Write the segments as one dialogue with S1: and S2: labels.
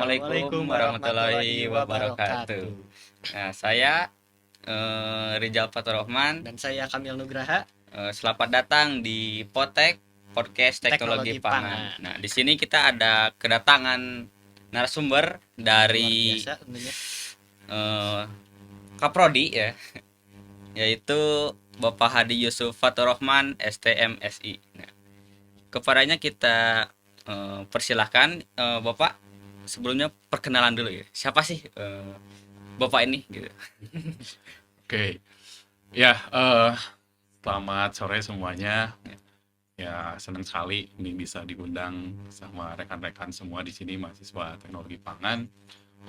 S1: Assalamualaikum warahmatullahi wabarakatuh. Nah, saya Rizal Faturrahman.
S2: Dan saya Kamil Nugraha.
S1: Selamat datang di Potek Podcast Teknologi Pangan. Nah, di sini kita ada kedatangan narasumber dari
S2: Luar biasa tentunya.
S1: Kaprodi ya, yaitu Bapak Hadi Yusuf Faturrahman STMSI. Nah, kepadanya kita persilahkan Bapak sebelumnya perkenalan dulu ya. Siapa sih Bapak ini gitu.
S3: Oke, ya selamat sore semuanya. Ya senang sekali ini bisa diundang sama rekan-rekan semua di sini mahasiswa teknologi pangan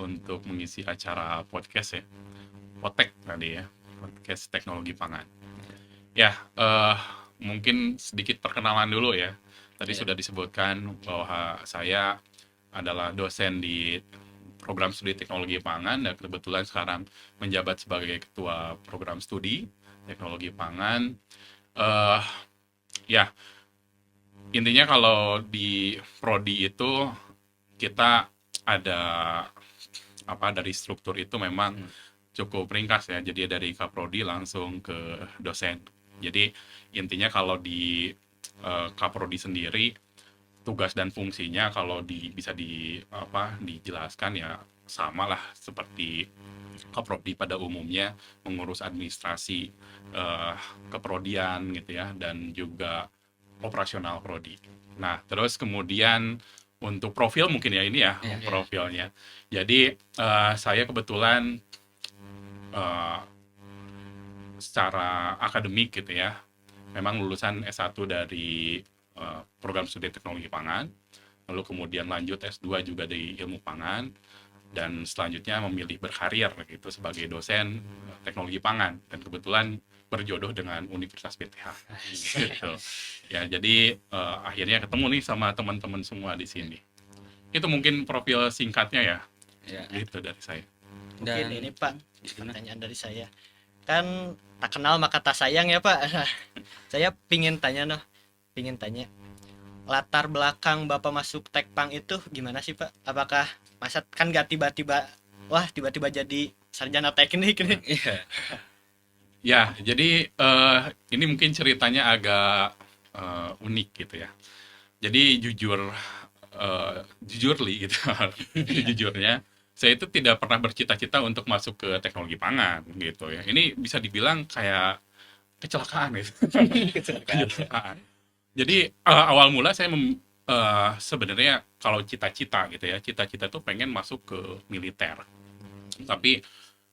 S3: untuk mengisi acara podcast ya, Potek tadi ya, podcast teknologi pangan. Ya mungkin sedikit perkenalan dulu ya. Tadi sudah disebutkan bahwa saya adalah dosen di program studi teknologi pangan dan kebetulan sekarang menjabat sebagai ketua program studi teknologi pangan. Ya intinya kalau di prodi itu kita ada dari struktur itu memang cukup ringkas ya. Jadi dari kaprodi langsung ke dosen. Jadi intinya kalau di kaprodi sendiri tugas dan fungsinya kalau bisa dijelaskan ya sama lah seperti kaprodi pada umumnya, mengurus administrasi keprodian gitu ya, dan juga operasional prodi. Nah terus kemudian untuk profil mungkin ya ini ya profilnya. Jadi saya kebetulan secara akademik gitu ya, memang lulusan S1 dari program studi teknologi pangan, lalu kemudian lanjut S2 juga di ilmu pangan, dan selanjutnya memilih berkarir gitu sebagai dosen teknologi pangan, dan kebetulan berjodoh dengan Universitas PTH gitu. Ya jadi akhirnya ketemu nih sama teman-teman semua di sini. Itu mungkin profil singkatnya ya. Gitu dari saya.
S2: Mungkin
S1: Dan
S2: ini Pak, pertanyaan dari saya. Kan tak kenal maka tak sayang ya Pak. Saya pingin tanya latar belakang Bapak masuk Tekpang itu gimana sih Pak? Apakah masa kan gak tiba-tiba jadi sarjana teknik nih?
S1: iya.
S3: Ya, jadi ini mungkin ceritanya agak unik gitu ya. Jadi jujurly gitu, jujurnya saya itu tidak pernah bercita-cita untuk masuk ke teknologi pangan gitu ya. Ini bisa dibilang kayak kecelakaan gitu. Kecelakaan. Jadi awal mula saya sebenarnya kalau cita-cita gitu ya, cita-cita tuh pengen masuk ke militer. Tapi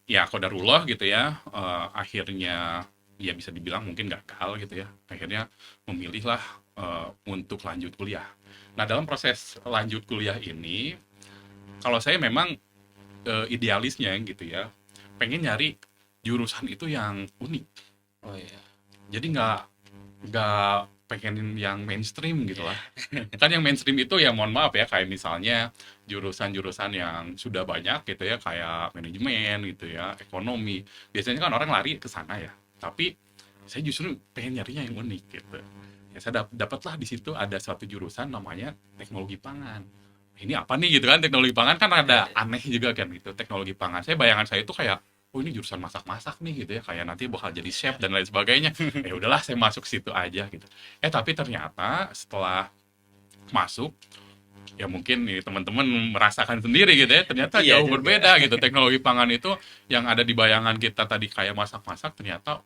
S3: ya qadarullah gitu ya, akhirnya ya bisa dibilang mungkin gagal gitu ya. Akhirnya memilihlah untuk lanjut kuliah. Nah dalam proses lanjut kuliah ini, kalau saya memang idealisnya gitu ya, pengen nyari jurusan itu yang unik.
S1: Oh iya.
S3: Jadi nggak pengen yang mainstream gitu lah. Kan yang mainstream itu ya mohon maaf ya, kayak misalnya jurusan-jurusan yang sudah banyak gitu ya, kayak manajemen gitu ya, ekonomi. Biasanya kan orang lari ke sana ya. Tapi saya justru pengen nyarinya yang unik gitu. Ya saya dapatlah di situ ada suatu jurusan namanya teknologi pangan. Ini apa nih gitu kan, teknologi pangan kan ada aneh juga kan gitu, teknologi pangan. Bayangan saya itu kayak oh ini jurusan masak-masak nih gitu ya, kayak nanti bakal jadi chef dan lain sebagainya. Ya udahlah saya masuk situ aja gitu. Tapi ternyata setelah masuk ya mungkin nih teman-teman merasakan sendiri gitu ya, ternyata
S1: Iya
S3: jauh
S1: juga.
S3: berbeda gitu. Teknologi pangan itu yang ada di bayangan kita tadi kayak masak-masak, ternyata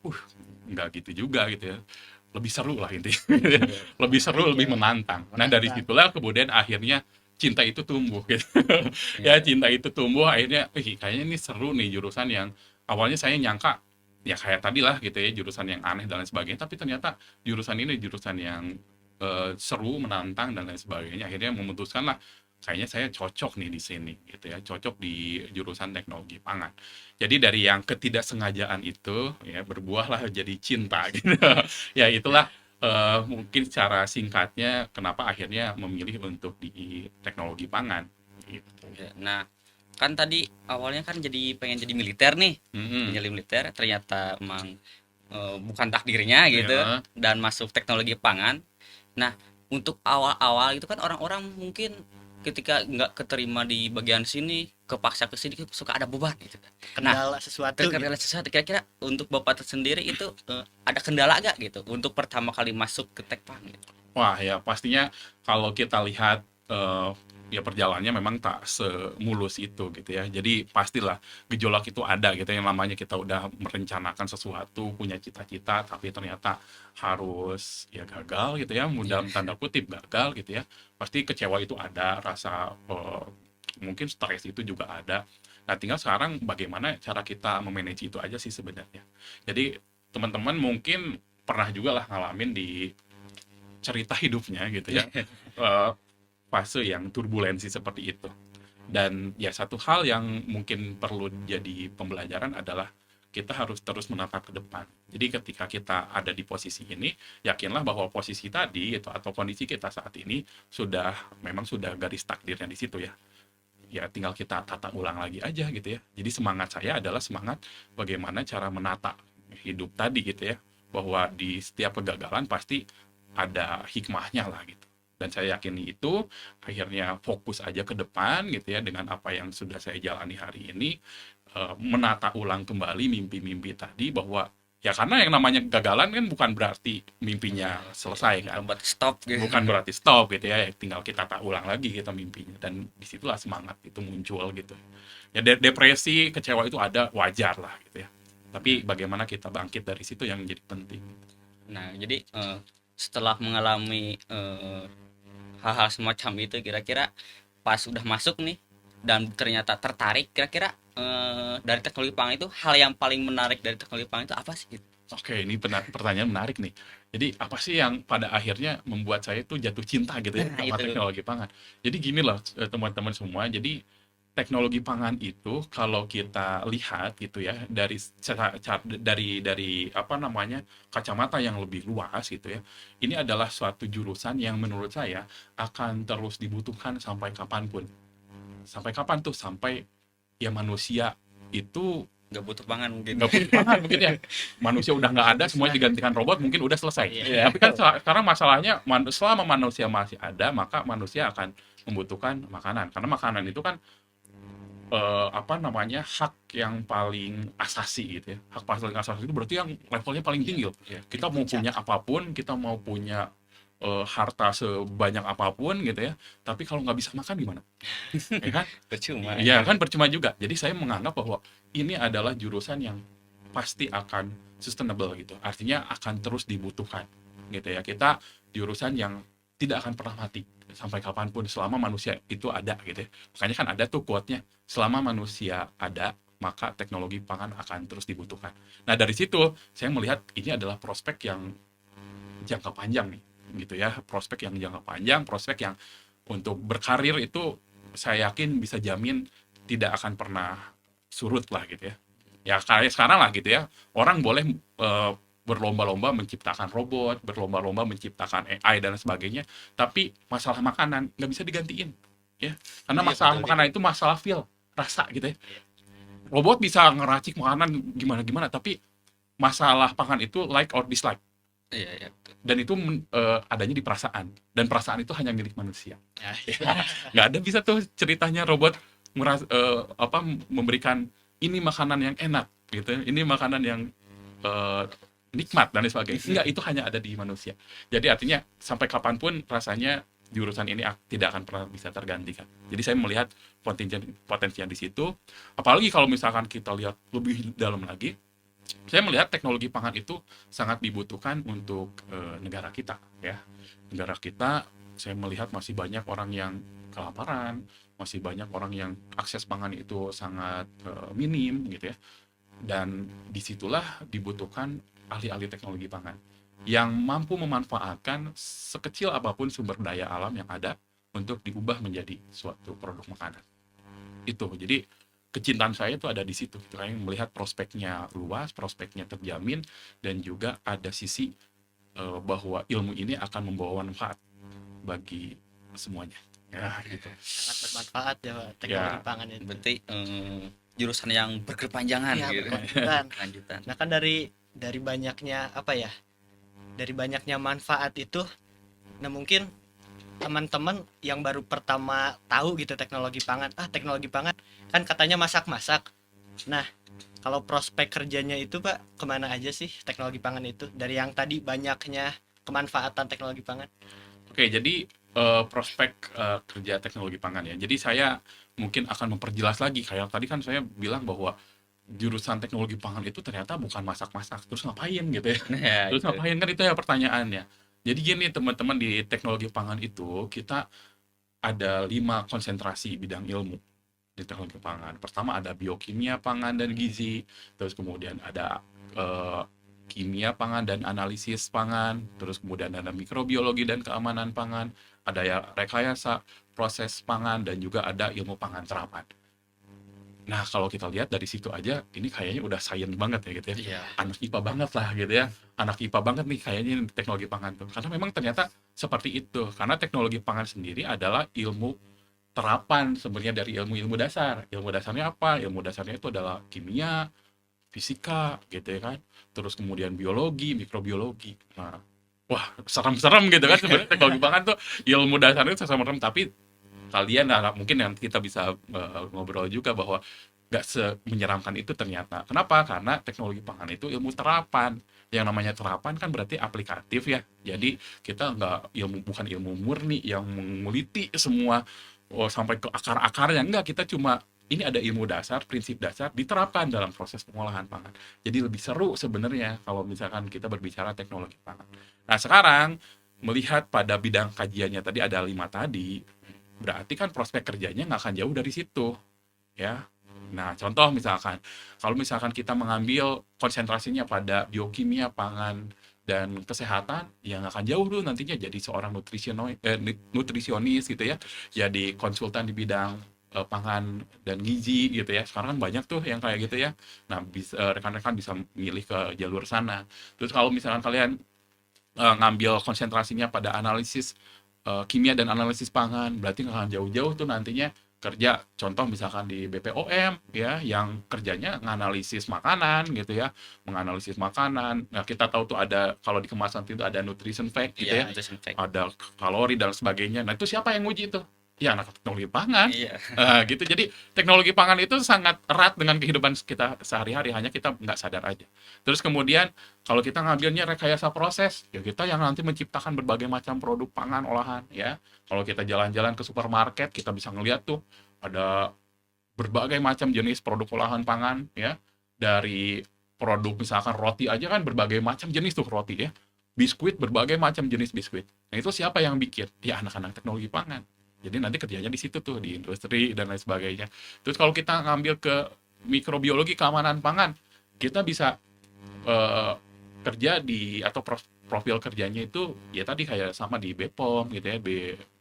S3: nggak gitu juga gitu ya, lebih seru lah intinya. Lebih seru, lebih menantang. Nah dari situlah kemudian akhirnya cinta itu tumbuh gitu. Ya cinta itu tumbuh, akhirnya kayaknya ini seru nih jurusan yang awalnya saya nyangka ya kayak tadi lah gitu ya, jurusan yang aneh dan lain sebagainya, tapi ternyata jurusan ini jurusan yang seru, menantang dan lain sebagainya. Akhirnya memutuskan lah kayaknya saya cocok nih di sini gitu ya, cocok di jurusan teknologi pangan. Jadi dari yang ketidaksengajaan itu ya berbuahlah jadi cinta gitu. Ya itulah mungkin secara singkatnya kenapa akhirnya memilih untuk di teknologi pangan gitu.
S1: Ya, nah, kan tadi awalnya kan pengen jadi militer nih. Jadi militer ternyata emang bukan takdirnya gitu
S3: Ya.
S1: dan masuk teknologi pangan. Nah, untuk awal-awal itu kan orang-orang mungkin ketika nggak keterima di bagian sini, kepaksa ke sini suka ada beban gitu. Nah,
S2: kendala sesuatu gitu.
S1: kendala sesuatu kira-kira untuk Bapak sendiri itu ada kendala gak gitu untuk pertama kali masuk ke Tekpang gitu?
S3: Wah ya pastinya kalau kita lihat ya perjalanannya memang tak semulus itu gitu ya. Jadi pastilah gejolak itu ada gitu, yang namanya kita udah merencanakan sesuatu, punya cita-cita, tapi ternyata harus ya gagal gitu ya, dalam tanda kutip gagal gitu ya. Pasti kecewa itu ada, rasa mungkin stres itu juga ada. Nah tinggal sekarang bagaimana cara kita memanage itu aja sih sebenarnya. Jadi teman-teman mungkin pernah juga lah ngalamin di cerita hidupnya gitu ya, fase yang turbulensi seperti itu. Dan ya satu hal yang mungkin perlu jadi pembelajaran adalah kita harus terus menatap ke depan. Jadi ketika kita ada di posisi ini, yakinlah bahwa posisi tadi itu atau kondisi kita saat ini memang sudah garis takdirnya di situ ya. Ya tinggal kita tata ulang lagi aja gitu ya. Jadi semangat saya adalah semangat bagaimana cara menata hidup tadi gitu ya. Bahwa di setiap kegagalan pasti ada hikmahnya lah gitu. Dan saya yakini itu, akhirnya fokus aja ke depan gitu ya, dengan apa yang sudah saya jalani hari ini, menata ulang kembali mimpi-mimpi tadi, bahwa ya karena yang namanya kegagalan kan bukan berarti mimpinya selesai kan,
S1: Buat stop gitu.
S3: bukan berarti stop gitu ya, tinggal kita tak ulang lagi kita mimpinya, dan disitulah semangat itu muncul gitu. Ya depresi, kecewa itu ada, wajar lah gitu ya. Tapi bagaimana kita bangkit dari situ yang jadi penting.
S1: Nah, jadi setelah mengalami hal-hal semacam itu, kira-kira pas udah masuk nih dan ternyata tertarik, kira-kira dari teknologi pangan itu hal yang paling menarik dari teknologi pangan itu apa sih gitu?
S3: Oke, ini pertanyaan menarik nih. Jadi apa sih yang pada akhirnya membuat saya itu jatuh cinta gitu ya
S1: Nah,
S3: sama
S1: itu.
S3: teknologi pangan? Jadi gini loh teman-teman semua. Jadi teknologi pangan itu kalau kita lihat gitu ya dari apa namanya kacamata yang lebih luas gitu ya. Ini adalah suatu jurusan yang menurut saya akan terus dibutuhkan sampai kapanpun. Sampai kapan tuh? Sampai ya manusia itu
S1: Nggak butuh pangan mungkin.
S3: nggak punya pangan mungkin ya, manusia udah nggak ada, semuanya digantikan robot, mungkin udah selesai.
S2: Iya.
S3: Tapi kan sekarang masalahnya selama manusia masih ada, maka manusia akan membutuhkan makanan, karena makanan itu kan apa namanya, hak yang paling asasi gitu ya. Hak paling asasi itu berarti yang levelnya paling tinggi loh.
S1: Iya.
S3: Kita mau punya apapun, kita mau punya harta sebanyak apapun gitu ya, tapi kalau nggak bisa makan gimana, ya kan?
S1: Percuma.
S3: Iya kan, percuma juga. Jadi saya menganggap bahwa ini adalah jurusan yang pasti akan sustainable gitu. Artinya akan terus dibutuhkan gitu ya. Kita jurusan yang tidak akan pernah mati sampai kapanpun selama manusia itu ada gitu ya. Makanya kan ada tuh quote-nya, selama manusia ada maka teknologi pangan akan terus dibutuhkan. Nah dari situ saya melihat ini adalah prospek yang jangka panjang nih gitu ya. Prospek yang jangka panjang, prospek yang untuk berkarir itu saya yakin bisa jamin tidak akan pernah surut lah gitu ya. Ya kayak sekarang lah gitu ya. Orang boleh berlomba-lomba menciptakan robot, berlomba-lomba menciptakan AI dan sebagainya, tapi masalah makanan nggak bisa digantiin, ya. Karena
S1: Iya,
S3: masalah
S1: betul,
S3: makanan itu masalah feel, rasa gitu ya. Robot bisa ngeracik makanan gimana-gimana, tapi masalah pangan itu like or dislike.
S1: Iya, iya, betul.
S3: Dan itu adanya di perasaan, dan perasaan itu hanya milik manusia.
S2: Ya,
S3: Nggak ada bisa tuh ceritanya robot memberikan ini makanan yang enak gitu, ini makanan yang nikmat dan lain sebagainya. Enggak, itu hanya ada di manusia. Jadi artinya sampai kapanpun rasanya jurusan ini tidak akan pernah bisa tergantikan. Jadi saya melihat potensi yang di situ. Apalagi kalau misalkan kita lihat lebih dalam lagi, saya melihat teknologi pangan itu sangat dibutuhkan untuk negara kita ya. Negara kita, saya melihat masih banyak orang yang kelaparan, masih banyak orang yang akses pangan itu sangat minim gitu ya. Dan disitulah dibutuhkan ahli-ahli teknologi pangan yang mampu memanfaatkan sekecil apapun sumber daya alam yang ada untuk diubah menjadi suatu produk makanan. Itu jadi kecintaan saya itu ada di situ, karena melihat prospeknya luas, prospeknya terjamin, dan juga ada sisi bahwa ilmu ini akan membawa manfaat bagi semuanya. Ya, gitu.
S2: sangat bermanfaat ya Pak, teknologi
S3: Ya.
S2: pangan itu.
S1: Berarti jurusan yang berkepanjangan
S2: Iya,
S1: gitu.
S2: berkelanjutan.
S1: Lanjutan.
S2: Nah kan dari banyaknya apa ya, dari banyaknya manfaat itu, nah mungkin teman-teman yang baru pertama tahu gitu teknologi pangan, teknologi pangan kan katanya masak-masak. Nah, kalau prospek kerjanya itu Pak, kemana aja sih teknologi pangan itu? Dari yang tadi banyaknya kemanfaatan teknologi pangan.
S3: Oke, jadi prospek kerja teknologi pangan ya. Jadi saya mungkin akan memperjelas lagi. Kayak tadi kan saya bilang bahwa jurusan teknologi pangan itu ternyata bukan masak-masak. Terus ngapain gitu ya?
S1: Ya
S3: Terus
S1: itu.
S3: ngapain kan itu ya pertanyaannya. Jadi gini teman-teman, di teknologi pangan itu kita ada 5 konsentrasi bidang ilmu di teknologi pangan. Pertama ada biokimia pangan dan gizi, terus kemudian ada kimia pangan dan analisis pangan, terus kemudian ada mikrobiologi dan keamanan pangan, ada ya rekayasa proses pangan, dan juga ada ilmu pangan terapan. Nah, kalau kita lihat dari situ aja, ini kayaknya udah science banget ya gitu ya.
S1: Iya.
S3: Anak IPA banget lah gitu ya. Anak IPA banget nih kayaknya ini teknologi pangan tuh. Karena memang ternyata seperti itu. Karena teknologi pangan sendiri adalah ilmu terapan sebenarnya dari ilmu-ilmu dasar. Ilmu dasarnya apa? Ilmu dasarnya itu adalah kimia, fisika gitu ya kan. Terus kemudian biologi, mikrobiologi. Nah, wah, serem-serem gitu kan sebenarnya teknologi pangan tuh ilmu dasarnya serem-serem, tapi kalian mungkin yang kita bisa ngobrol juga bahwa nggak menyeramkan itu ternyata. Kenapa? Karena teknologi pangan itu ilmu terapan. Yang namanya terapan kan berarti aplikatif ya. Jadi kita nggak bukan ilmu murni yang menguliti semua sampai ke akar-akarnya. Enggak, kita cuma ini ada ilmu dasar, prinsip dasar diterapkan dalam proses pengolahan pangan. Jadi lebih seru sebenarnya kalau misalkan kita berbicara teknologi pangan. Nah sekarang melihat pada bidang kajiannya tadi ada 5 tadi, berarti kan prospek kerjanya nggak akan jauh dari situ ya. Nah contoh misalkan kalau misalkan kita mengambil konsentrasinya pada biokimia pangan dan kesehatan, ya nggak akan jauh tuh nantinya jadi seorang nutrisionis gitu ya, jadi konsultan di bidang pangan dan gizi gitu ya. Sekarang kan banyak tuh yang kayak gitu ya. Nah rekan-rekan bisa milih ke jalur sana. Terus kalau misalkan kalian ngambil konsentrasinya pada analisis kimia dan analisis pangan, berarti nggak akan jauh-jauh tuh nantinya kerja contoh misalkan di BPOM ya, yang kerjanya nganalisis makanan gitu ya, menganalisis makanan. Nah kita tahu tuh ada, kalau di kemasan itu ada nutrition fact gitu
S1: Iya,
S3: ya,
S1: nutrition fact.
S3: ada kalori dan sebagainya. Nah itu siapa yang nguji itu? Ya anak teknologi pangan.
S1: Iya.
S3: Gitu. Jadi teknologi pangan itu sangat erat dengan kehidupan kita sehari-hari, hanya kita nggak sadar aja. Terus kemudian kalau kita ngambilnya rekayasa proses, ya kita yang nanti menciptakan berbagai macam produk pangan olahan ya. Kalau kita jalan-jalan ke supermarket, kita bisa ngeliat tuh ada berbagai macam jenis produk olahan pangan ya. Dari produk misalkan roti aja kan berbagai macam jenis tuh roti ya. Biskuit, berbagai macam jenis biskuit. Nah itu siapa yang bikin? Ya anak-anak teknologi pangan. Jadi nanti kerjanya di situ tuh, di industri dan lain sebagainya. Terus kalau kita ngambil ke mikrobiologi keamanan pangan, kita bisa eh, kerja di, atau profil kerjanya itu ya tadi kayak sama di BPOM gitu ya,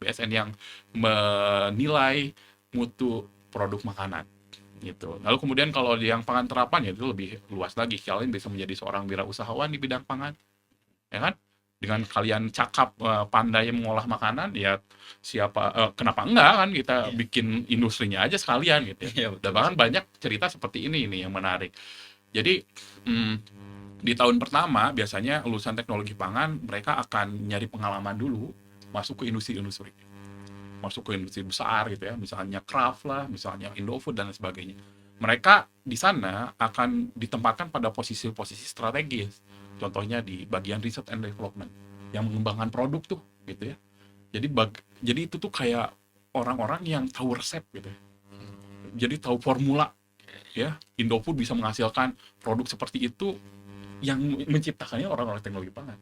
S3: BSN yang menilai mutu produk makanan gitu. Lalu kemudian kalau yang pangan terapan ya itu lebih luas lagi. Kalian bisa menjadi seorang wirausahawan di bidang pangan, ya kan? Dengan kalian cakap, pandai mengolah makanan, ya kenapa enggak kan kita
S1: Iya.
S3: bikin industrinya aja sekalian gitu ya.
S1: Iya,
S3: Dan
S1: betul.
S3: bahkan banyak cerita seperti ini nih yang menarik. Jadi di tahun pertama biasanya lulusan teknologi pangan mereka akan nyari pengalaman dulu, masuk ke industri-industri, masuk ke industri besar gitu ya, misalnya Kraft lah, misalnya Indofood dan lain sebagainya. Mereka di sana akan ditempatkan pada posisi-posisi strategis, contohnya di bagian research and development yang mengembangkan produk tuh gitu ya. Jadi itu tuh kayak orang-orang yang tahu resep gitu ya, jadi tahu formula ya. Indofood bisa menghasilkan produk seperti itu, yang menciptakannya orang-orang teknologi pangan.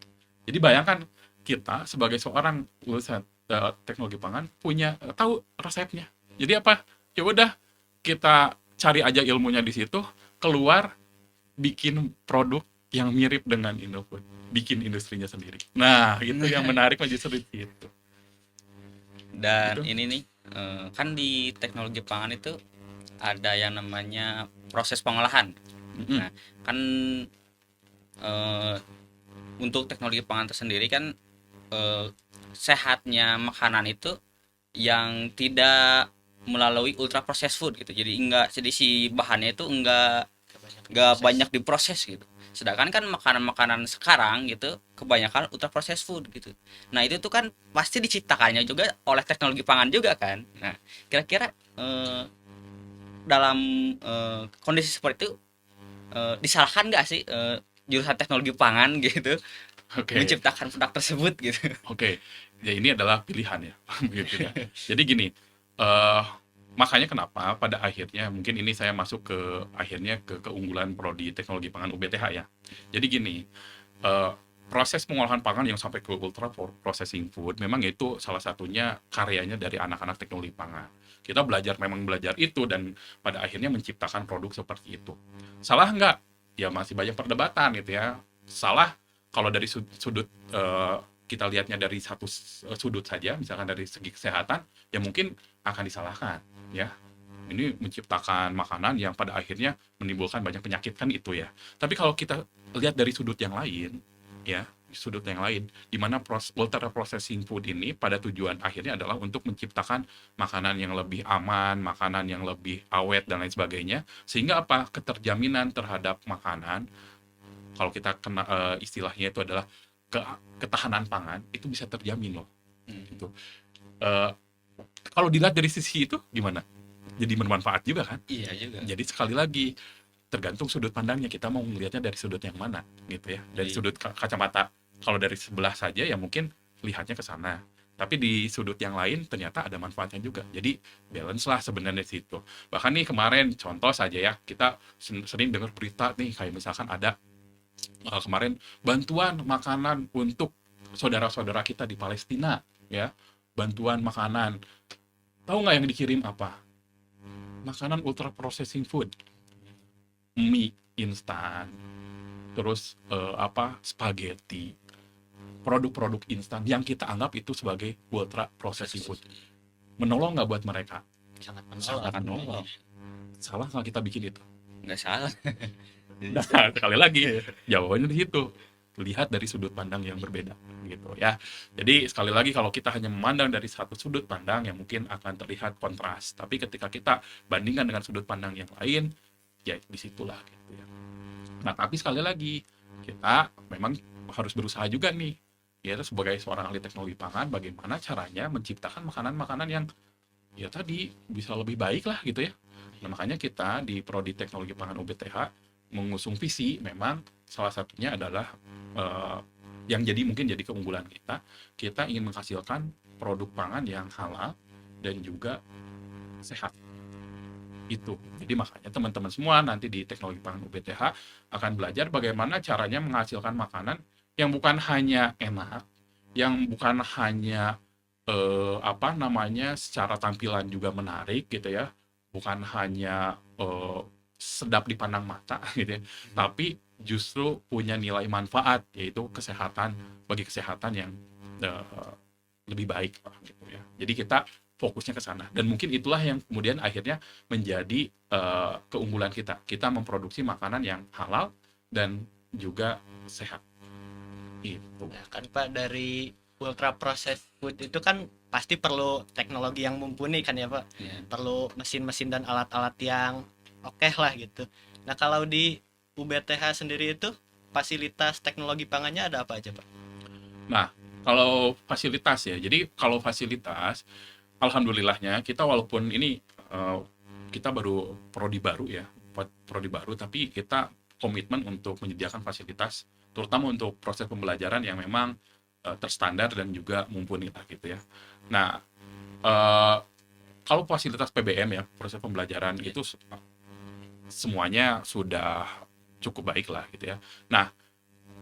S3: Jadi bayangkan kita sebagai seorang lulusan teknologi pangan punya tahu resepnya. Jadi apa? Ya udah, kita cari aja ilmunya di situ, keluar bikin produk yang mirip dengan Indofood, bikin industrinya sendiri. Nah, itu yang menarik justru di situ.
S1: Dan
S3: Gitu.
S1: ini nih, kan di teknologi pangan itu ada yang namanya proses pengolahan.
S3: Mm-mm.
S1: Nah, kan eh, untuk teknologi pangan tersendiri kan, eh, sehatnya makanan itu yang tidak melalui ultra processed food gitu. Jadi enggak, jadi si bahannya itu enggak nggak
S2: Proses.
S1: banyak diproses gitu. Sedangkan kan makanan-makanan sekarang gitu kebanyakan ultra processed food gitu. Nah itu tuh kan pasti diciptakannya juga oleh teknologi pangan juga kan. Nah kira-kira dalam kondisi seperti itu disalahkan nggak sih jurusan teknologi pangan gitu
S3: Oke,
S1: menciptakan produk tersebut gitu?
S3: oke. Ya ini adalah pilihan ya, gitu ya. Jadi gini, eh makanya kenapa pada akhirnya mungkin ini saya masuk ke akhirnya ke keunggulan prodi teknologi pangan UBTH ya. Jadi gini, eh, proses pengolahan pangan yang sampai ke ultra processing food memang itu salah satunya karyanya dari anak-anak teknologi pangan. Kita memang belajar itu dan pada akhirnya menciptakan produk seperti itu. Salah nggak? Ya masih banyak perdebatan gitu ya. Salah kalau dari sudut kita lihatnya dari satu sudut saja, misalkan dari segi kesehatan, ya mungkin akan disalahkan ya. Ini menciptakan makanan yang pada akhirnya menimbulkan banyak penyakit kan itu ya. Tapi kalau kita lihat dari sudut yang lain, ya, sudut yang lain, di mana ultra processing food ini pada tujuan akhirnya adalah untuk menciptakan makanan yang lebih aman, makanan yang lebih awet dan lain sebagainya, sehingga apa? Keterjaminan terhadap makanan, kalau kita kena istilahnya itu adalah ke ketahanan pangan itu bisa terjamin loh, gitu. Eh, kalau dilihat dari sisi itu gimana? Jadi bermanfaat juga kan?
S1: Iya juga.
S3: Jadi sekali lagi tergantung sudut pandangnya, kita mau melihatnya dari sudut yang mana gitu ya. Dari
S1: Iya.
S3: sudut kacamata kalau dari sebelah saja ya mungkin lihatnya ke sana. Tapi di sudut yang lain ternyata ada manfaatnya juga. Jadi balance lah sebenarnya di situ. Bahkan nih kemarin contoh saja ya, kita sering dengar berita nih kayak misalkan ada kemarin bantuan makanan untuk saudara-saudara kita di Palestina ya. Bantuan makanan. Tahu nggak yang dikirim apa? Makanan ultra processing food, mie instan, terus spaghetti, produk-produk instan yang kita anggap itu sebagai ultra processing food. Menolong nggak buat mereka?
S2: Sangat
S3: Sangat
S2: menolong.
S3: menolong. Salah nggak kita bikin itu?
S1: Nggak salah.
S3: Nah, sekali lagi jawabannya di situ. Lihat dari sudut pandang yang berbeda gitu ya. Jadi sekali lagi kalau kita hanya memandang dari satu sudut pandang yang mungkin akan terlihat kontras. Tapi ketika kita bandingkan dengan sudut pandang yang lain, ya disitulah gitu ya. Nah, tapi sekali lagi kita memang harus berusaha juga nih, ya sebagai seorang ahli teknologi pangan, bagaimana caranya menciptakan makanan-makanan yang ya tadi bisa lebih baik lah gitu ya. Nah, makanya kita di Prodi Teknologi Pangan UBTH mengusung visi memang salah satunya adalah yang mungkin jadi keunggulan kita, kita ingin menghasilkan produk pangan yang halal dan juga sehat. Itu. Jadi makanya teman-teman semua nanti di Teknologi Pangan UBTH akan belajar bagaimana caranya menghasilkan makanan yang bukan hanya enak, yang bukan hanya secara tampilan juga menarik gitu ya, bukan hanya sedap dipandang mata gitu ya, tapi justru punya nilai manfaat yaitu bagi kesehatan yang lebih baik lah gitu ya. Jadi kita fokusnya ke sana dan mungkin itulah yang kemudian akhirnya menjadi keunggulan kita. Kita memproduksi makanan yang halal dan juga sehat. Itu.
S2: Nah, kan Pak, dari ultra processed food itu kan pasti perlu teknologi yang mumpuni kan ya Pak.
S1: Iya.
S2: Perlu mesin-mesin dan alat-alat yang oke lah gitu. Nah, kalau di UBTH sendiri itu fasilitas teknologi pangannya ada apa aja Pak?
S3: Nah, kalau fasilitas ya. Jadi kalau fasilitas alhamdulillahnya kita walaupun ini kita baru prodi baru ya, prodi baru tapi kita komitmen untuk menyediakan fasilitas terutama untuk proses pembelajaran yang memang terstandar dan juga mumpuni lah gitu ya. Nah, eh, kalau fasilitas PBM ya, proses pembelajaran itu semuanya sudah cukup baik lah gitu ya. Nah,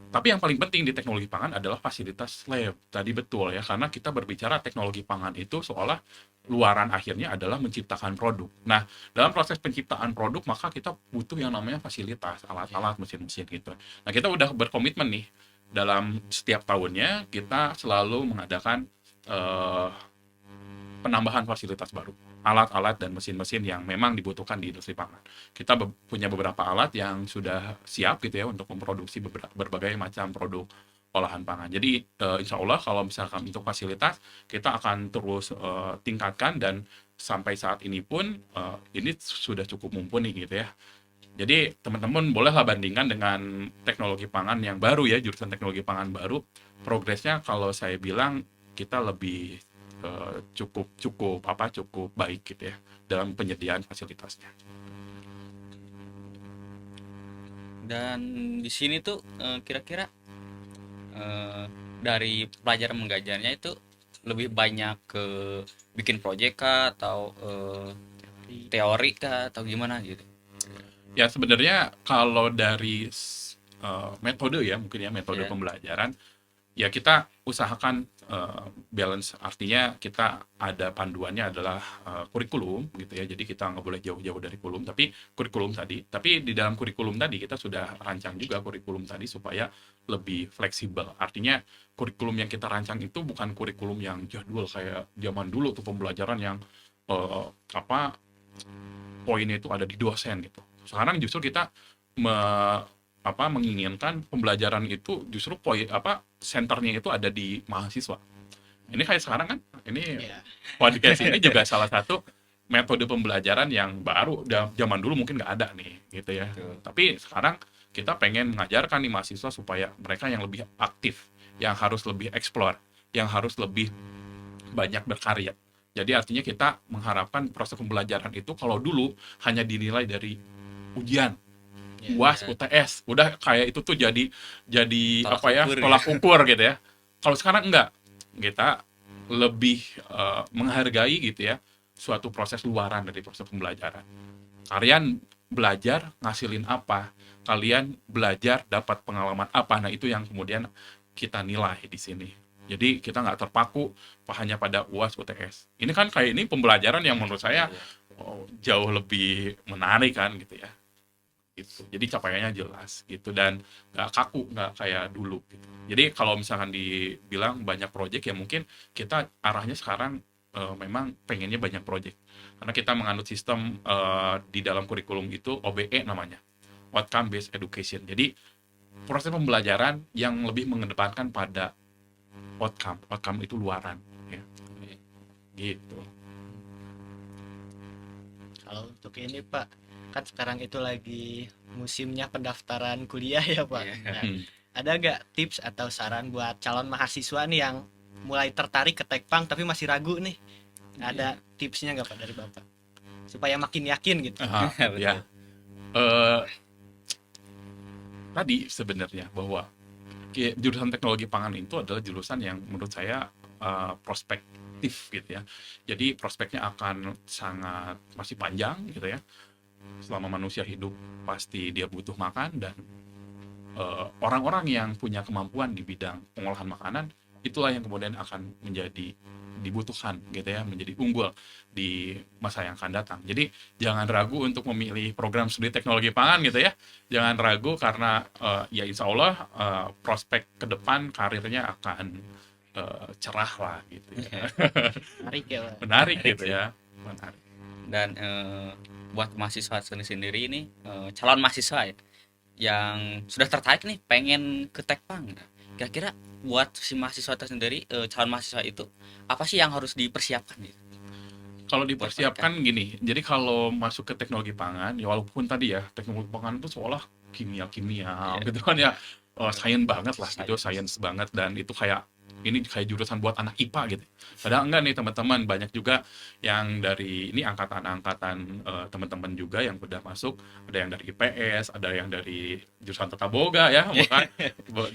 S3: tapi yang paling penting di teknologi pangan adalah fasilitas lab. Tadi betul ya, karena kita berbicara teknologi pangan itu seolah luaran akhirnya adalah menciptakan produk. Nah, dalam proses penciptaan produk maka kita butuh yang namanya fasilitas, alat-alat, mesin-mesin gitu. Nah, kita udah berkomitmen nih dalam setiap tahunnya kita selalu mengadakan eh, penambahan fasilitas baru, alat-alat dan mesin-mesin yang memang dibutuhkan di industri pangan. Kita punya beberapa alat yang sudah siap gitu ya untuk memproduksi berbagai macam produk olahan pangan. Jadi insya Allah kalau misalkan untuk fasilitas kita akan terus tingkatkan dan sampai saat ini pun ini sudah cukup mumpuni gitu ya. Jadi teman-teman bolehlah bandingkan dengan teknologi pangan yang baru ya, jurusan teknologi pangan baru, progresnya kalau saya bilang kita lebih cukup cukup apa cukup baik gitu ya dalam penyediaan fasilitasnya.
S1: Dan di sini tuh kira-kira eh, dari pelajaran mengajarnya itu lebih banyak ke bikin proyek kah atau teori kah atau gimana gitu.
S3: Ya sebenarnya kalau dari metode ya mungkin ya metode
S1: Ya.
S3: pembelajaran ya kita usahakan balance, artinya kita ada panduannya adalah kurikulum gitu ya, jadi kita nggak boleh jauh-jauh dari kurikulum, tapi di dalam kurikulum tadi kita sudah rancang juga kurikulum tadi supaya lebih fleksibel, artinya kurikulum yang kita rancang itu bukan kurikulum yang jadwal kayak zaman dulu tuh pembelajaran yang eh, apa poinnya itu ada di dosen gitu. Sekarang justru kita menginginkan pembelajaran itu justru senternya itu ada di mahasiswa. Ini kayak sekarang kan, ini
S2: Iya.
S3: podcast ini juga salah satu metode pembelajaran yang baru. Zaman dulu mungkin nggak ada nih, gitu ya.
S1: Betul.
S3: Tapi sekarang kita pengen mengajarkan nih mahasiswa supaya mereka yang lebih aktif, yang harus lebih explore, yang harus lebih banyak berkarya. Jadi artinya kita mengharapkan proses pembelajaran itu kalau dulu hanya dinilai dari ujian,
S2: Iya.
S3: UAS, UTS, udah kayak itu tuh jadi
S1: Tolak
S3: apa ya
S1: ukur ya.
S3: tolak ukur gitu ya. Kalau sekarang enggak, kita lebih menghargai gitu ya suatu proses luaran dari proses pembelajaran. Kalian belajar ngasilin apa? Kalian belajar dapat pengalaman apa? Nah itu yang kemudian kita nilai di sini. Jadi kita nggak terpaku hanya pada UAS UTS. Ini kan kayak ini pembelajaran yang menurut saya
S1: Iya.
S3: jauh lebih menarik kan gitu ya gitu. Jadi capaiannya jelas gitu dan nggak kaku, nggak kayak dulu gitu. Jadi kalau misalkan dibilang banyak project ya mungkin kita arahnya sekarang memang pengennya banyak project karena kita menganut sistem di dalam kurikulum itu OBE namanya, outcome based education. Jadi proses pembelajaran yang lebih mengedepankan pada outcome itu luaran ya gitu.
S2: Kalau untuk ini Pak, kan sekarang itu lagi musimnya pendaftaran kuliah ya Pak.
S1: Iya.
S2: Nah,
S3: Hmm.
S2: ada nggak tips atau saran buat calon mahasiswa nih yang mulai tertarik ke Tekpang tapi masih ragu nih? Ada tipsnya nggak Pak dari Bapak? Supaya makin yakin gitu.
S3: Aha,
S1: Betul.
S3: ya. Eh, Tadi sebenarnya bahwa jurusan teknologi pangan itu adalah jurusan yang menurut saya prospektif gitu ya. Jadi prospeknya akan sangat masih panjang gitu ya. Selama manusia hidup pasti dia butuh makan dan orang-orang yang punya kemampuan di bidang pengolahan makanan itulah yang kemudian akan menjadi dibutuhkan gitu ya, menjadi unggul di masa yang akan datang. Jadi jangan ragu untuk memilih program studi teknologi pangan gitu ya. Jangan ragu karena ya insya Allah prospek ke depan karirnya akan cerah lah gitu ya.
S2: Menarik ya Pak.
S3: Menarik gitu ya. Menarik.
S1: Dan buat mahasiswa sendiri ini calon mahasiswa ya, yang sudah tertarik nih pengen ke Tekpang. Nah, kira-kira buat si mahasiswa itu sendiri, calon mahasiswa itu apa sih yang harus dipersiapkan gitu?
S3: Kalau dipersiapkan gini, jadi kalau masuk ke teknologi pangan, ya walaupun tadi ya teknologi pangan itu seolah kimia-kimia
S1: Iya.
S3: gitu kan ya, sains banget lah gitu,
S1: Science.
S3: sains banget dan itu kayak ini kayak jurusan buat anak IPA gitu. Padahal enggak nih teman-teman, banyak juga yang dari ini angkatan-angkatan teman-teman juga yang udah masuk, ada yang dari IPS, ada yang dari jurusan tata boga ya, bahkan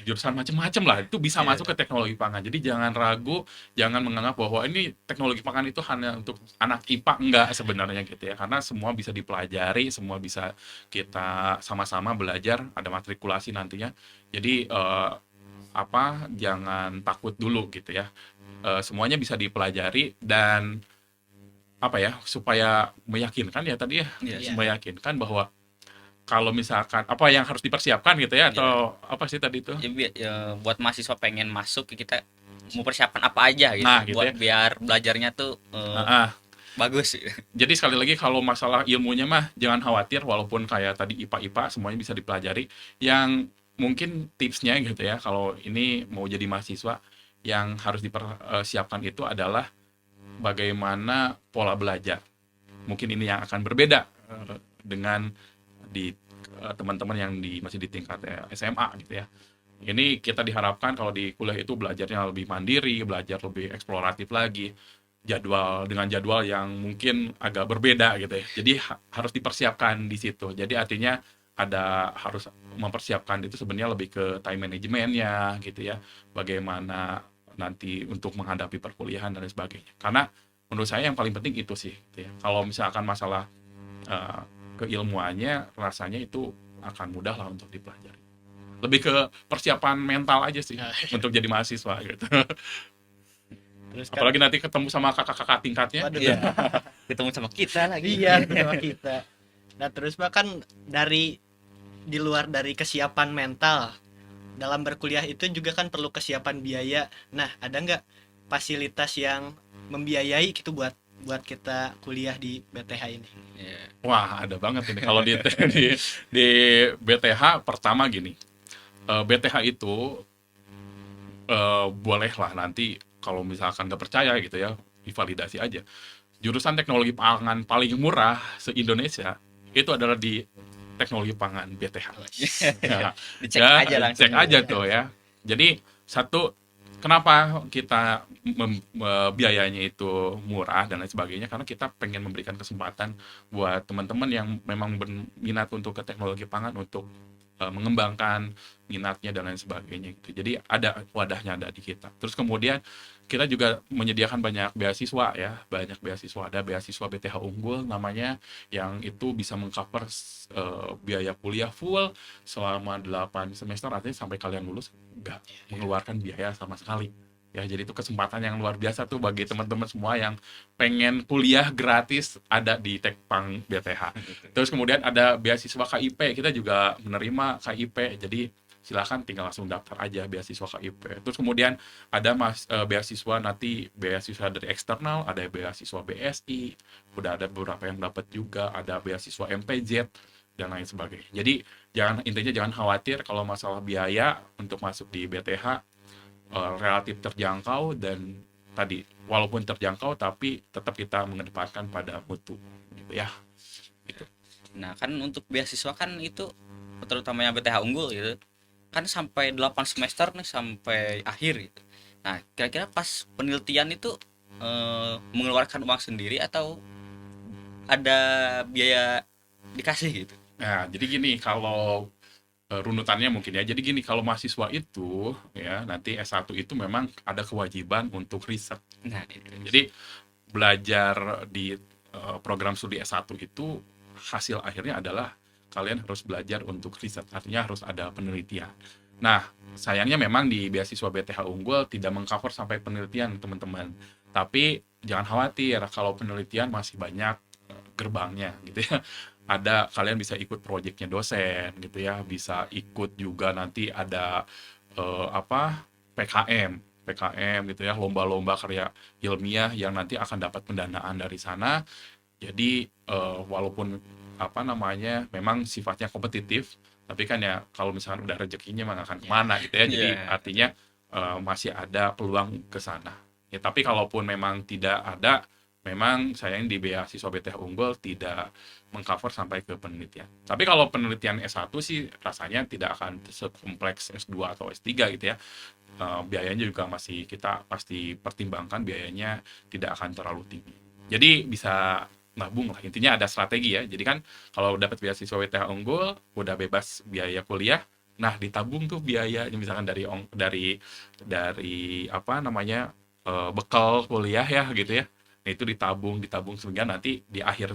S3: jurusan macam-macam lah itu bisa
S1: Iya.
S3: masuk ke teknologi pangan. Jadi jangan ragu, jangan menganggap bahwa ini teknologi pangan itu hanya untuk anak IPA, enggak sebenarnya gitu ya, karena semua bisa dipelajari, semua bisa kita sama-sama belajar, ada matrikulasi nantinya. Jadi jangan takut dulu gitu ya. Semuanya bisa dipelajari dan apa ya supaya meyakinkan ya tadi ya,
S1: Iya.
S3: meyakinkan bahwa kalau misalkan apa yang harus dipersiapkan gitu ya atau apa sih tadi itu?
S1: Ya, buat mahasiswa pengen masuk kita mau persiapan apa aja gitu,
S3: Nah, gitu
S1: buat
S3: ya.
S1: biar belajarnya tuh
S3: Heeh.
S1: bagus.
S3: Jadi sekali lagi kalau masalah ilmunya mah jangan khawatir walaupun kayak tadi IPA-IPA semuanya bisa dipelajari. Yang mungkin tipsnya gitu ya kalau ini mau jadi mahasiswa yang harus dipersiapkan itu adalah bagaimana pola belajar. Mungkin ini yang akan berbeda dengan di teman-teman yang masih di tingkat SMA gitu ya. Ini kita diharapkan kalau di kuliah itu belajarnya lebih mandiri, belajar lebih eksploratif lagi, jadwal yang mungkin agak berbeda gitu ya. Jadi harus dipersiapkan di situ. Jadi artinya harus mempersiapkan itu sebenarnya lebih ke time manajemennya gitu ya. Bagaimana nanti untuk menghadapi perkuliahan dan lain sebagainya. Karena menurut saya yang paling penting itu sih gitu ya. Kalau misalkan masalah eh, keilmuannya rasanya itu akan mudah lah untuk dipelajari. Lebih ke persiapan mental aja sih
S2: Nah,
S3: untuk jadi mahasiswa gitu.
S2: terus kan
S3: Apalagi nanti ketemu sama kakak-kakak tingkatnya.
S2: waduh,
S1: Iya. Ketemu sama kita lagi.
S2: iya sama kita. Nah terus bahkan di luar dari kesiapan mental dalam berkuliah itu juga kan perlu kesiapan biaya. Nah ada nggak fasilitas yang membiayai gitu buat buat kita kuliah di BTH ini?
S1: Iya.
S3: Wah, ada banget ini. Kalau di BTH pertama gini. BTH itu bolehlah nanti kalau misalkan nggak percaya gitu ya, divalidasi aja. Jurusan teknologi pangan paling murah se-Indonesia itu adalah di teknologi pangan BTH. Ya,
S1: Dicek
S3: ya,
S1: aja langsung.
S3: cek aja tuh ya. Jadi satu, kenapa kita biayanya itu murah dan lain sebagainya, karena kita pengen memberikan kesempatan buat teman-teman yang memang berminat untuk ke teknologi pangan untuk mengembangkan minatnya dan lain sebagainya gitu. Jadi ada wadahnya ada di kita. Terus kemudian kita juga menyediakan banyak beasiswa ya, banyak beasiswa. Ada beasiswa BTH Unggul namanya, yang itu bisa mengcover biaya kuliah full selama 8 semester, artinya sampai kalian lulus nggak mengeluarkan biaya sama sekali. Ya, jadi itu kesempatan yang luar biasa tuh bagi teman-teman semua yang pengen kuliah gratis, ada di Tekpang BTH. Terus kemudian ada beasiswa KIP, kita juga menerima KIP, jadi silahkan tinggal langsung daftar aja beasiswa KIP. Terus kemudian ada beasiswa nanti, beasiswa dari eksternal, ada beasiswa BSI, udah ada beberapa yang dapat juga, ada beasiswa MPZ dan lain sebagainya. Jadi intinya jangan khawatir kalau masalah biaya untuk masuk di BTH, relatif terjangkau, dan tadi walaupun terjangkau tapi tetap kita mengedepankan pada mutu gitu ya. Gitu.
S1: Nah, kan untuk beasiswa kan itu terutama yang BTH Unggul gitu. Kan sampai 8 semester nih sampai akhir gitu. Nah, kira-kira pas penelitian itu mengeluarkan uang sendiri atau ada biaya dikasih gitu?
S3: Nah, jadi gini, kalau runutannya mungkin ya. Jadi gini, kalau mahasiswa itu ya nanti S1 itu memang ada kewajiban untuk riset.
S1: Nah, itu.
S3: Jadi belajar di program studi S1 itu hasil akhirnya adalah kalian harus belajar untuk riset, artinya harus ada penelitian. Nah, sayangnya memang di beasiswa BTH Unggul tidak mengcover sampai penelitian, teman-teman. Tapi jangan khawatir, kalau penelitian masih banyak gerbangnya gitu ya. Ada, kalian bisa ikut proyeknya dosen gitu ya, bisa ikut juga nanti ada apa, PKM gitu ya, lomba-lomba karya ilmiah yang nanti akan dapat pendanaan dari sana. Jadi walaupun apa namanya memang sifatnya kompetitif, tapi kan ya kalau misalkan udah rezekinya mah nggak akan kemana gitu ya. Jadi
S1: Iya.
S3: artinya masih ada peluang ke sana. Ya, tapi kalaupun memang tidak ada, memang sayang di beasiswa BTH Unggul tidak mengcover sampai ke penelitian. Tapi kalau penelitian S1 sih rasanya tidak akan sekompleks S2 atau S3 gitu ya. Biayanya juga masih kita pasti pertimbangkan, biayanya tidak akan terlalu tinggi. Jadi bisa nabung lah, intinya ada strategi ya. Jadi kan kalau dapat beasiswa WTH Unggul udah bebas biaya kuliah, nah ditabung tuh biaya misalkan dari apa namanya bekal kuliah ya gitu ya. Nah, itu ditabung sehingga nanti di akhir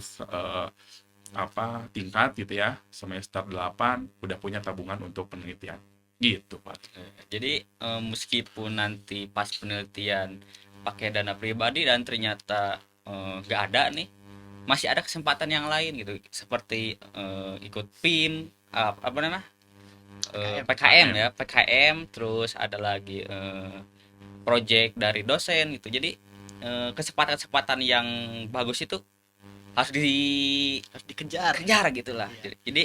S3: apa tingkat gitu ya, semester 8 udah punya tabungan untuk penelitian gitu Pak.
S1: Jadi meskipun nanti pas penelitian pakai dana pribadi dan ternyata nggak ada nih, masih ada kesempatan yang lain gitu, seperti ikut PIM, apa namanya, PKM ya, PKM, terus ada lagi project dari dosen gitu. Jadi kesempatan-kesempatan yang bagus itu harus
S2: Harus dikejar.
S1: dikejar gitulah.
S2: Iya.
S1: Jadi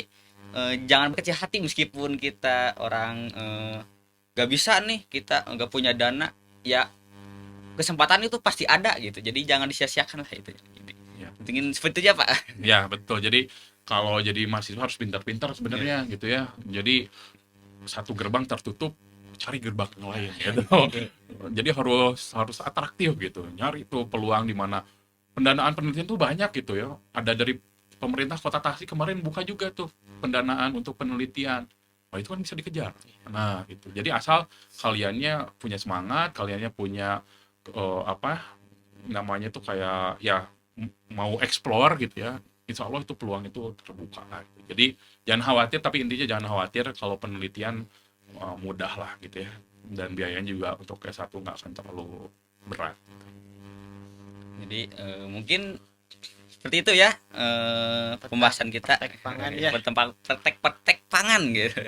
S1: jangan berkecil hati meskipun kita orang gak bisa nih, kita nggak punya dana, ya kesempatan itu pasti ada gitu. Jadi jangan disia-siakan lah itu. Jadi
S3: Ya.
S1: pentingin seperti itu aja Pak.
S3: Ya betul. Jadi kalau jadi mahasiswa harus pintar-pintar sebenarnya gitu ya. Jadi satu gerbang tertutup, cari gerbang yang lain gitu. Jadi harus harus atraktif gitu. Nyari tuh peluang di mana pendanaan penelitian tuh banyak gitu ya. Ada dari pemerintah Kota Tasik kemarin buka juga tuh pendanaan untuk penelitian. Wah, itu kan bisa dikejar. Nah, gitu. Jadi asal kaliannya punya semangat, kaliannya punya apa namanya tuh kayak ya mau explore gitu ya. Insya Allah itu peluang itu terbuka lah, gitu. Jadi jangan khawatir, tapi intinya jangan khawatir kalau penelitian mudah lah gitu ya. Dan biayanya juga untuk S1 nggak akan terlalu berat.
S1: Jadi mungkin seperti itu ya pembahasan kita
S2: praktek pangan ya.
S1: praktek pangan gitu.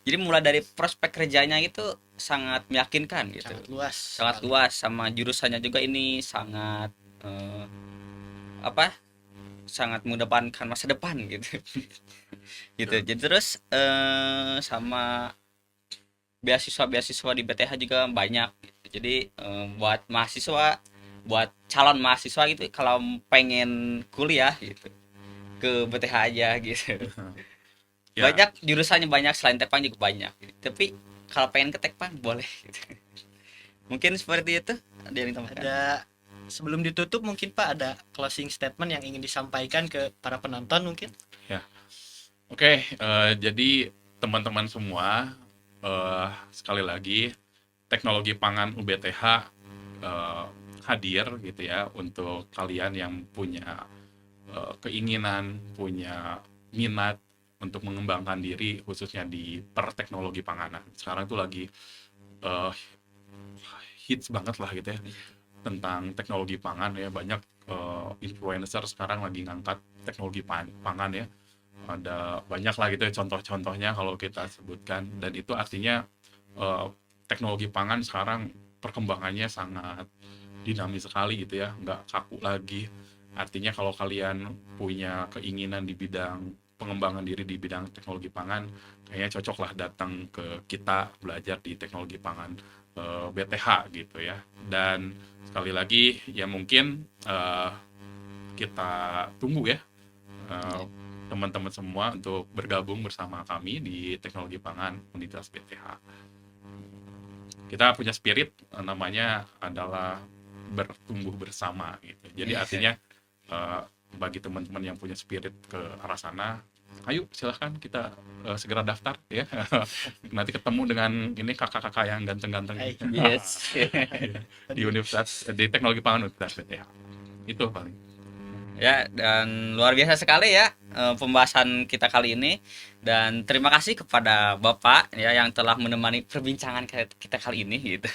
S1: Jadi mulai dari prospek kerjanya itu sangat meyakinkan gitu,
S2: Sangat luas.
S1: sangat luas, sama jurusannya juga ini sangat apa sangat mengedepankan masa depan gitu. Gitu. Jadi terus sama beasiswa di BTH juga banyak gitu. Jadi buat mahasiswa, buat calon mahasiswa gitu, kalau pengen kuliah gitu ke BTH aja gitu.
S3: Ya,
S1: Banyak jurusannya, banyak, selain Tekpang juga banyak gitu. Tapi kalau pengen ke Tekpang boleh gitu. Mungkin seperti itu. Ada yang ditambahkan?
S2: Ada, sebelum ditutup mungkin Pak ada closing statement yang ingin disampaikan ke para penonton mungkin.
S3: oke. Jadi teman-teman semua, sekali lagi teknologi pangan UBTH hadir gitu ya untuk kalian yang punya keinginan, punya minat untuk mengembangkan diri khususnya di perteknologi panganan. Sekarang tuh lagi eh, hits banget lah gitu ya tentang teknologi pangan ya. Banyak influencer sekarang lagi ngangkat teknologi pangan ya. Ada banyak lah gitu ya contoh-contohnya kalau kita sebutkan, dan itu artinya eh, teknologi pangan sekarang perkembangannya sangat dinamis sekali gitu ya, nggak kaku lagi. Artinya kalau kalian punya keinginan di bidang pengembangan diri di bidang teknologi pangan, kayaknya cocok lah datang ke kita belajar di teknologi pangan BTH gitu ya. Dan sekali lagi ya mungkin kita tunggu ya eh, teman-teman semua untuk bergabung bersama kami di teknologi pangan Universitas BTH. Kita punya spirit namanya adalah bertumbuh bersama gitu. Jadi artinya bagi teman-teman yang punya spirit ke arah sana, ayo silahkan kita segera daftar ya. Nanti ketemu dengan ini kakak-kakak yang ganteng-ganteng
S1: Yes.
S3: di Universitas di Teknologi Pangan Universitas BTH. Itu paling.
S1: Ya, dan luar biasa sekali ya pembahasan kita kali ini, dan terima kasih kepada Bapak ya yang telah menemani perbincangan kita kali ini gitu.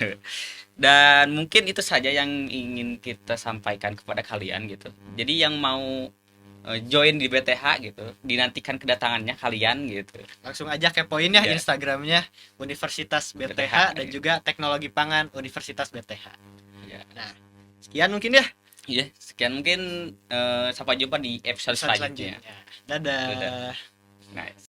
S1: Dan mungkin itu saja yang ingin kita sampaikan kepada kalian gitu. Jadi yang mau join di BTH gitu, dinantikan kedatangannya kalian gitu.
S2: Langsung aja kepoin ya
S1: Ya.
S2: Instagramnya Universitas BTH dan juga Teknologi Pangan Universitas BTH.
S1: Ya.
S2: Nah, sekian mungkin ya.
S1: Iya, sekian mungkin, sampai jumpa di episode selanjutnya.
S2: Dadah.
S1: Dadah. Nice.